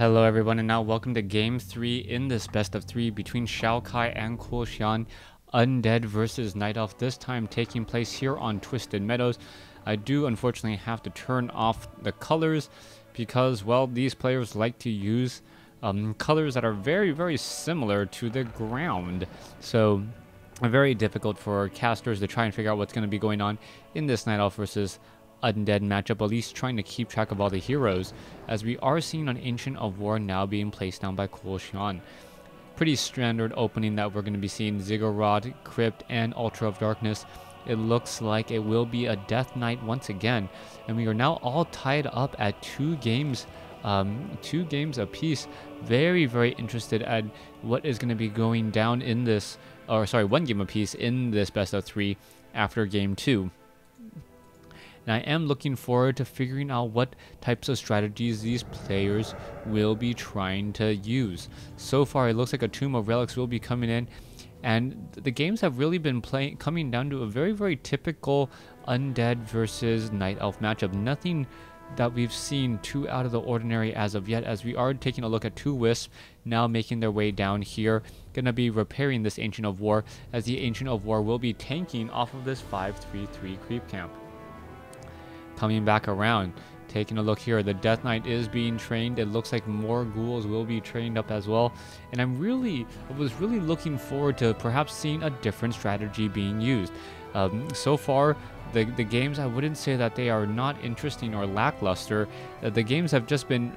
Hello everyone, and now welcome to Game 3 in this best of 3 between XiaKai and CoolXian. Undead versus Night Elf, this time taking place here on Twisted Meadows. I do unfortunately have to turn off the colors because, well, these players like to use colors that are very similar to the ground. So, very difficult for casters to try and figure out what's going to be going on in this Night Elf versus Undead matchup, at least trying to keep track of all the heroes, as we are seeing an Ancient of War now being placed down by CoolXian. Pretty standard opening that we're going to be seeing: Ziggurat, Crypt, and Ultra of Darkness. It looks like it will be a Death Knight once again, and we are now all tied up at two games apiece. Very interested at what is going to be going down in this, or sorry, one game apiece in this best of 3 after game 2. And I am looking forward to figuring out what types of strategies these players will be trying to use. So far, it looks like a Tomb of Relics will be coming in, and the games have really been coming down to a very typical Undead versus Night Elf matchup. Nothing that we've seen too out of the ordinary as of yet, as we are taking a look at two Wisps now making their way down here, gonna be repairing this Ancient of War, as the Ancient of War will be tanking off of this 5-3-3 creep camp. Coming back around, taking a look here, the Death Knight is being trained. It looks like more ghouls will be trained up as well, and I was really looking forward to perhaps seeing a different strategy being used. So far, the games, I wouldn't say that they are not interesting or lackluster. The games have just been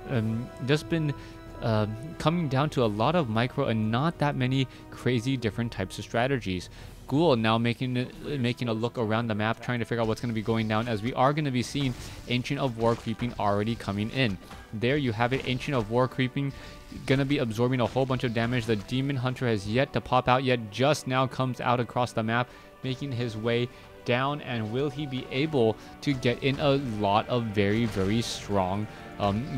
coming down to a lot of micro and not that many crazy different types of strategies. Ghoul now making a look around the map, trying to figure out what's going to be going down, as we are going to be seeing Ancient of War creeping already coming in. There you have it, Ancient of War creeping, going to be absorbing a whole bunch of damage. The Demon Hunter has yet to pop out yet, just now comes out across the map, making his way down, and will he be able to get in a lot of very strong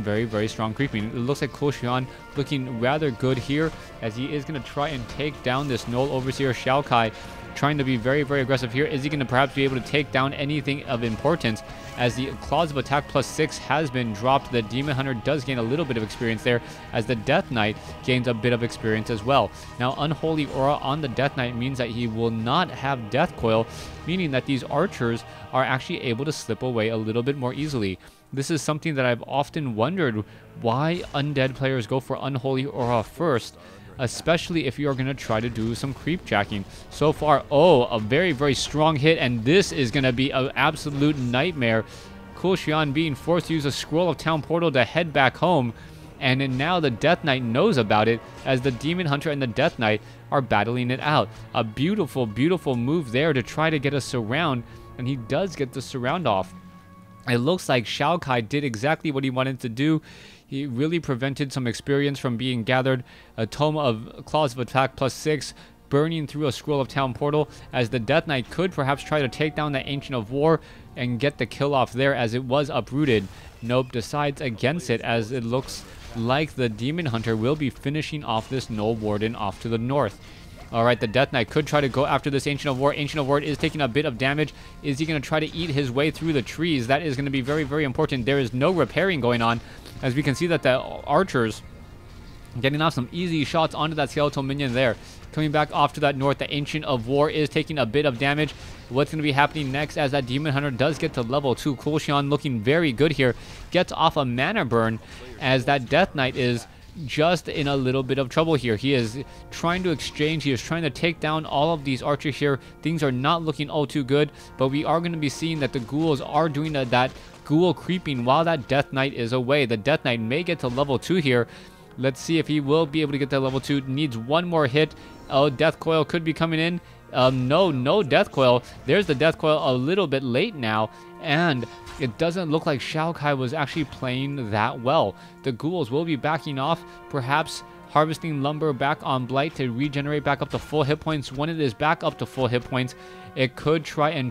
very strong creeping. It looks like CoolXian looking rather good here, as he is going to try and take down this Null Overseer XiaKai, trying to be very aggressive here. Is he going to perhaps be able to take down anything of importance, as the Claws of Attack +6 has been dropped? The Demon Hunter does gain a little bit of experience there, as the Death Knight gains a bit of experience as well. Now, Unholy Aura on the Death Knight means that he will not have Death Coil, meaning that these archers are actually able to slip away a little bit more easily. This is something that I've often wondered, why Undead players go for Unholy Aura first, especially if you are going to try to do some creep jacking. So far, a very strong hit, and this is going to be an absolute nightmare. CoolXian being forced to use a Scroll of Town Portal to head back home, and now the Death Knight knows about it, as the Demon Hunter and the Death Knight are battling it out. A beautiful move there to try to get a surround, and he does get the surround off. It looks like XiaKai did exactly what he wanted to do. He really prevented some experience from being gathered. A Tome of Claws of Attack +6, burning through a Scroll of Town Portal, as the Death Knight could perhaps try to take down the Ancient of War and get the kill off there, as it was uprooted. Nope, decides against it, as it looks like the Demon Hunter will be finishing off this Null Warden off to the north. Alright, the Death Knight could try to go after this Ancient of War. Ancient of War is taking a bit of damage. Is he going to try to eat his way through the trees? That is going to be very important. There is no repairing going on, as we can see that the archers getting off some easy shots onto that skeletal minion there. Coming back off to that north, the Ancient of War is taking a bit of damage. What's going to be happening next, as that Demon Hunter does get to level 2? CoolXian looking very good here. Gets off a mana burn, as that Death Knight is just in a little bit of trouble here. He is trying to exchange. He is trying to take down all of these archers here. Things are not looking all too good, but we are going to be seeing that the ghouls are doing that ghoul creeping while that Death Knight is away. The Death Knight may get to level 2 here. Let's see if he will be able to get to level 2. Needs one more hit. Oh, Death Coil could be coming in. No Death Coil. There's the Death Coil a little bit late now, and it doesn't look like XiaKai was actually playing that well. The ghouls will be backing off, perhaps harvesting lumber back on Blight to regenerate back up to full hit points. When it is back up to full hit points, it could try and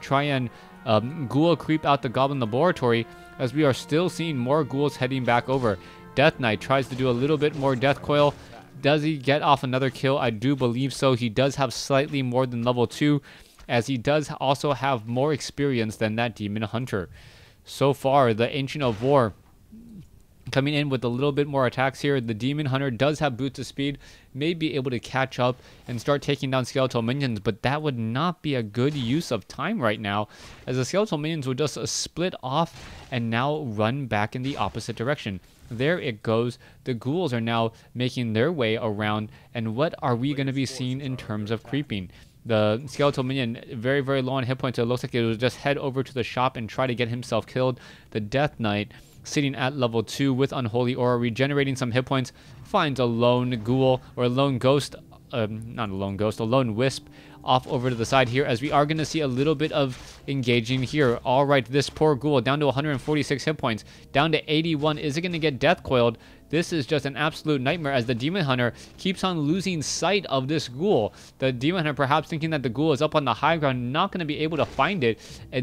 ghoul creep out the Goblin Laboratory, as we are still seeing more ghouls heading back over. Death Knight tries to do a little bit more Death Coil. Does he get off another kill? I do believe so. He does have slightly more than level 2, as he does also have more experience than that Demon Hunter. So far, the Ancient of War Coming in with a little bit more attacks here. The Demon Hunter does have boots of speed, may be able to catch up and start taking down skeletal minions, but that would not be a good use of time right now, as the skeletal minions would just split off and now run back in the opposite direction. There it goes. The ghouls are now making their way around, and what are we going to be seeing in terms of creeping? The skeletal minion, very, very low on hit points. It looks like it will just head over to the shop and try to get himself killed. The Death Knight, sitting at level 2 with Unholy Aura, regenerating some hit points, finds a lone ghoul, or a lone ghost, not a lone ghost, a lone wisp, off over to the side here, as we are going to see a little bit of engaging here. All right, this poor ghoul down to 146 hit points, down to 81. Is it going to get death coiled? This is just an absolute nightmare, as the Demon Hunter keeps on losing sight of this ghoul. The Demon Hunter perhaps thinking that the ghoul is up on the high ground, not going to be able to find it,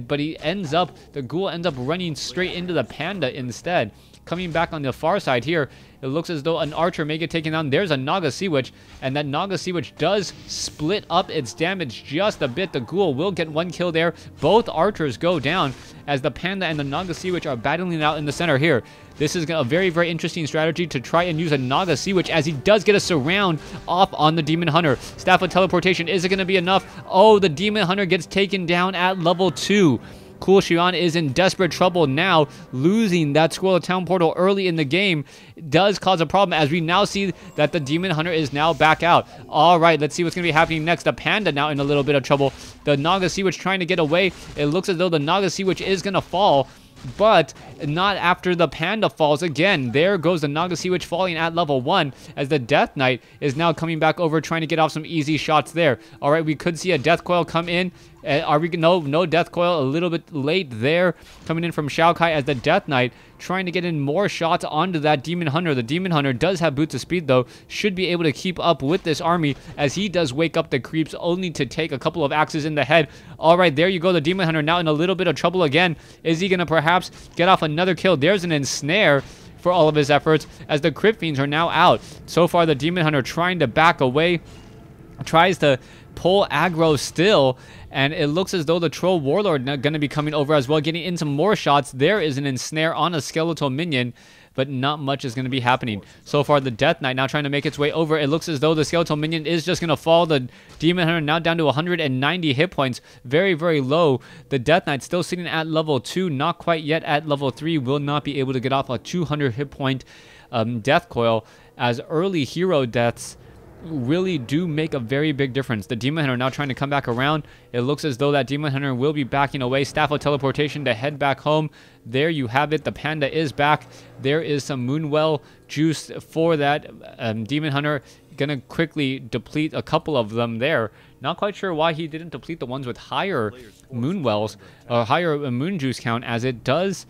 but the ghoul ends up running straight into the panda instead. Coming back on the far side here, it looks as though an archer may get taken down. There's a Naga Sea Witch, and that Naga Sea Witch does split up its damage just a bit. The ghoul will get one kill there. Both archers go down, as the panda and the Naga Sea Witch are battling it out in the center here. This is a very, very interesting strategy to try and use a Naga Sea Witch, as he does get a surround off on the Demon Hunter. Staff of Teleportation, is it going to be enough? Oh, the Demon Hunter gets taken down at level 2. CoolXian is in desperate trouble now. Losing that Scroll of Town portal early in the game does cause a problem, as we now see that the Demon Hunter is now back out. All right, let's see what's going to be happening next. The panda now in a little bit of trouble. The Naga Sea Witch trying to get away. It looks as though the Naga Sea Witch is going to fall, but not after the panda falls again. There goes the Naga Sea Witch falling at level 1, as the Death Knight is now coming back over, trying to get off some easy shots there. All right, we could see a Death Coil come in. No Death Coil, a little bit late there, coming in from XiaKai, as the Death Knight trying to get in more shots onto that Demon Hunter. The Demon Hunter does have boots of speed, though, should be able to keep up with this army, as he does wake up the creeps, only to take a couple of axes in the head. All right, there you go. The Demon Hunter now in a little bit of trouble again. Is he going to perhaps get off another kill? There's an ensnare for all of his efforts, as the Crypt Fiends are now out. So far, the Demon Hunter trying to back away, tries to pull aggro still, and it looks as though the Troll Warlord going to be coming over as well, getting in some more shots. There is an ensnare on a skeletal minion, but not much is going to be happening. So far, the Death Knight now trying to make its way over. It looks as though the skeletal minion is just going to fall. The Demon Hunter now down to 190 hit points. Very, very low. The Death Knight still sitting at level 2, not quite yet at level 3. Will not be able to get off a 200 hit point death coil, as early hero deaths really do make a very big difference. The Demon Hunter now trying to come back around. It looks as though that Demon Hunter will be backing away. Staff of Teleportation to head back home. There you have it. The panda is back. There is some Moonwell juice for that Demon Hunter. Gonna quickly deplete a couple of them there. Not quite sure why he didn't deplete the ones with higher Moonwells or higher moon juice count, as it does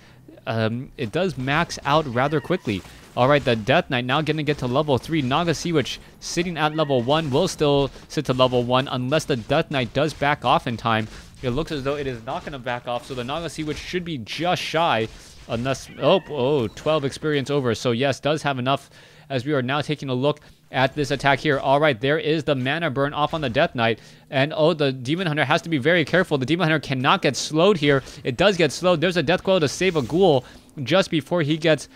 max out rather quickly. All right, the Death Knight now going to get to level 3. Naga Sea Witch sitting at level 1 will still sit to level 1 unless the Death Knight does back off in time. It looks as though it is not going to back off, so the Naga Sea Witch should be just shy, unless 12 experience over. So yes, does have enough, as we are now taking a look at this attack here. All right, there is the mana burn off on the Death Knight, and the Demon Hunter has to be very careful. The Demon Hunter cannot get slowed here. It does get slowed. There's a Death Coil to save a ghoul just before he gets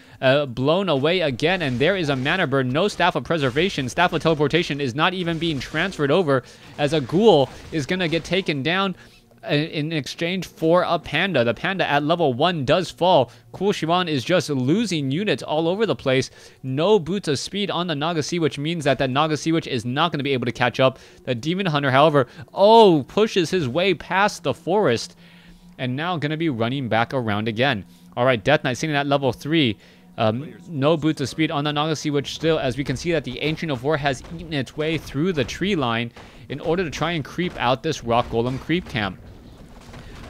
blown away again, and there is a mana burn. No Staff of Preservation. Staff of Teleportation is not even being transferred over, as a ghoul is gonna get taken down in exchange for a panda. The panda at level 1 does fall. CoolXian is just losing units all over the place. No boots of speed on the Naga Sea, which means that Naga Sea Witch is not going to be able to catch up. The Demon Hunter, however, pushes his way past the forest, and now going to be running back around again. All right, Death Knight sitting at level 3. No boots of speed on the Naga Sea Witch still, as we can see that the Ancient of War has eaten its way through the tree line in order to try and creep out this Rock Golem creep camp.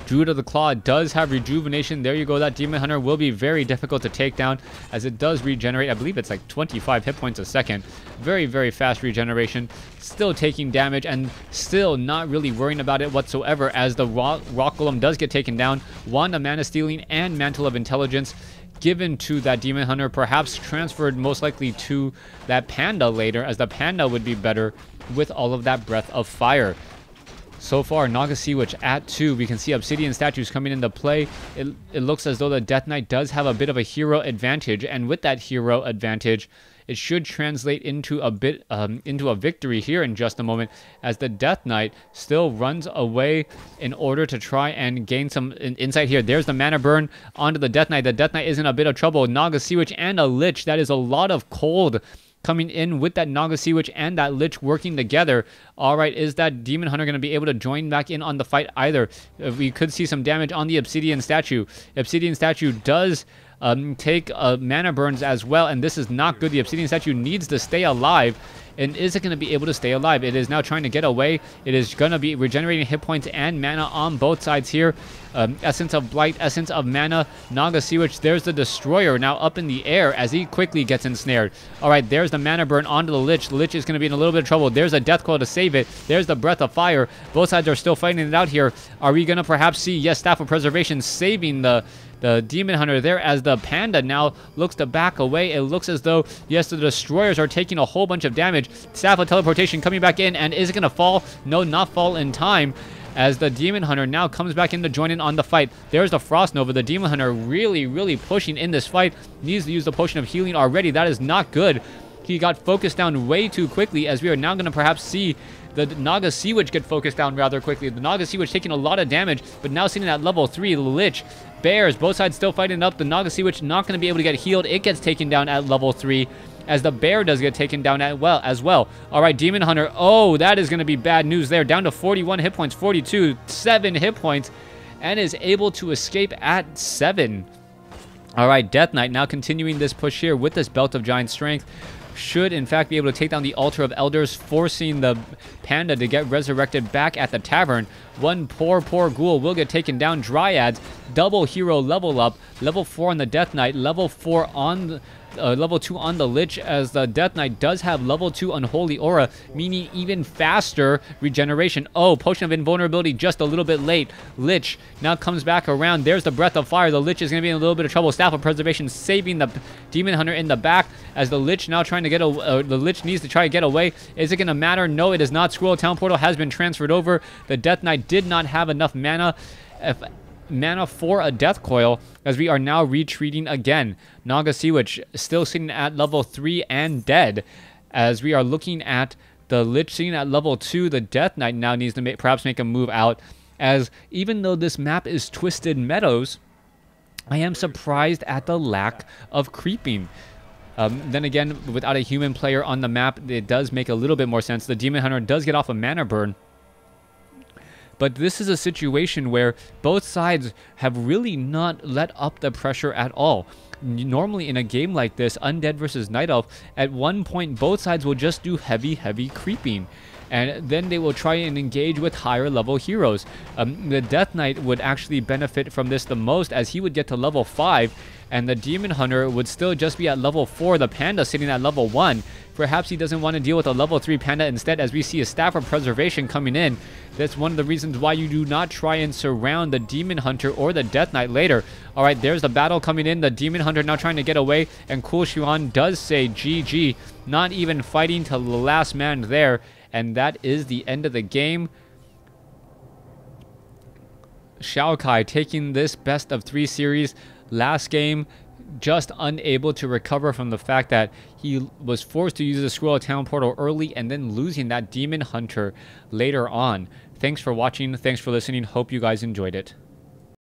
Druid of the Claw does have rejuvenation. There you go. That Demon Hunter will be very difficult to take down, as it does regenerate. I believe it's like 25 hit points a second. Very, very fast regeneration. Still taking damage and still not really worrying about it whatsoever, as the Rock Golem does get taken down. Wand of Mana Stealing and Mantle of Intelligence given to that Demon Hunter, perhaps transferred most likely to that panda later, as the panda would be better with all of that Breath of Fire. So far, Naga Sea Witch at 2. We can see Obsidian statues coming into play. It looks as though the Death Knight does have a bit of a hero advantage, and with that hero advantage, it should translate into a victory here in just a moment, as the Death Knight still runs away in order to try and gain some insight here. There's the mana burn onto the Death Knight. The Death Knight is in a bit of trouble. Naga Sea Witch and a Lich. That is a lot of cold coming in with that Naga Sea Witch and that Lich working together. All right, is that Demon Hunter going to be able to join back in on the fight either? We could see some damage on the Obsidian statue. Obsidian statue does take mana burns as well, and this is not good. The Obsidian statue needs to stay alive. And is it going to be able to stay alive? It is now trying to get away. It is going to be regenerating hit points and mana on both sides here. Essence of Blight, Essence of Mana, Naga Sea Witch. There's the Destroyer now up in the air as he quickly gets ensnared. All right, there's the mana burn onto the Lich. The Lich is going to be in a little bit of trouble. There's a Death Coil to save it. There's the Breath of Fire. Both sides are still fighting it out here. Are we going to perhaps see, yes, Staff of Preservation saving the Demon Hunter there, as the Panda now looks to back away. It looks as though, yes, the Destroyers are taking a whole bunch of damage. Staff of Teleportation coming back in, and is it going to fall? No, not fall in time, as the Demon Hunter now comes back in to join in on the fight. There's the Frost Nova. The Demon Hunter really pushing in this fight. Needs to use the Potion of Healing already. That is not good. He got focused down way too quickly, as we are now going to perhaps see the Naga Sea Witch get focused down rather quickly. The Naga Sea Witch taking a lot of damage, but now sitting at level 3. Lich, Bears, both sides still fighting up. The Naga Sea Witch not going to be able to get healed. It gets taken down at level 3, as the Bear does get taken down as well. All right, Demon Hunter. Oh, that is going to be bad news there. Down to 41 hit points, 42, 7 hit points, and is able to escape at 7. All right, Death Knight now continuing this push here with this Belt of Giant Strength. Should, in fact, be able to take down the Altar of Elders, forcing the Panda to get resurrected back at the tavern. One poor ghoul will get taken down. Dryads, double hero level up. Level 4 on the Death Knight, level 4 on the level 2 on the Lich, as the Death Knight does have level 2 Unholy Aura, meaning even faster regeneration. Oh, Potion of Invulnerability just a little bit late. Lich now comes back around. There's the Breath of Fire. The Lich is going to be in a little bit of trouble. Staff of Preservation saving the Demon Hunter in the back, as the Lich now trying to get the Lich needs to try to get away. Is it going to matter? No, it is not. Squirrel Town Portal has been transferred over. The Death Knight did not have enough mana for a Death Coil, as we are now retreating again. Naga Sea Witch still sitting at level 3 and dead, as we are looking at the Lich sitting at level 2. The Death Knight now needs to perhaps make a move out, as even though this map is Twisted Meadows, I am surprised at the lack of creeping. Then again, without a human player on the map, it does make a little bit more sense. The Demon Hunter does get off a mana burn, but this is a situation where both sides have really not let up the pressure at all. Normally in a game like this, Undead versus Night Elf, at one point both sides will just do heavy creeping, and then they will try and engage with higher level heroes. The Death Knight would actually benefit from this the most, as he would get to level 5, and the Demon Hunter would still just be at level 4. The Panda sitting at level 1. Perhaps he doesn't want to deal with a level 3 Panda instead, as we see a Staff of Preservation coming in. That's one of the reasons why you do not try and surround the Demon Hunter or the Death Knight later. All right, there's the battle coming in. The Demon Hunter now trying to get away, and CoolXian does say GG, not even fighting to the last man there. And that is the end of the game. XiaKai taking this best of 3 series. Last game, just unable to recover from the fact that he was forced to use the Squirrel Town Portal early, and then losing that Demon Hunter later on. Thanks for watching. Thanks for listening. Hope you guys enjoyed it.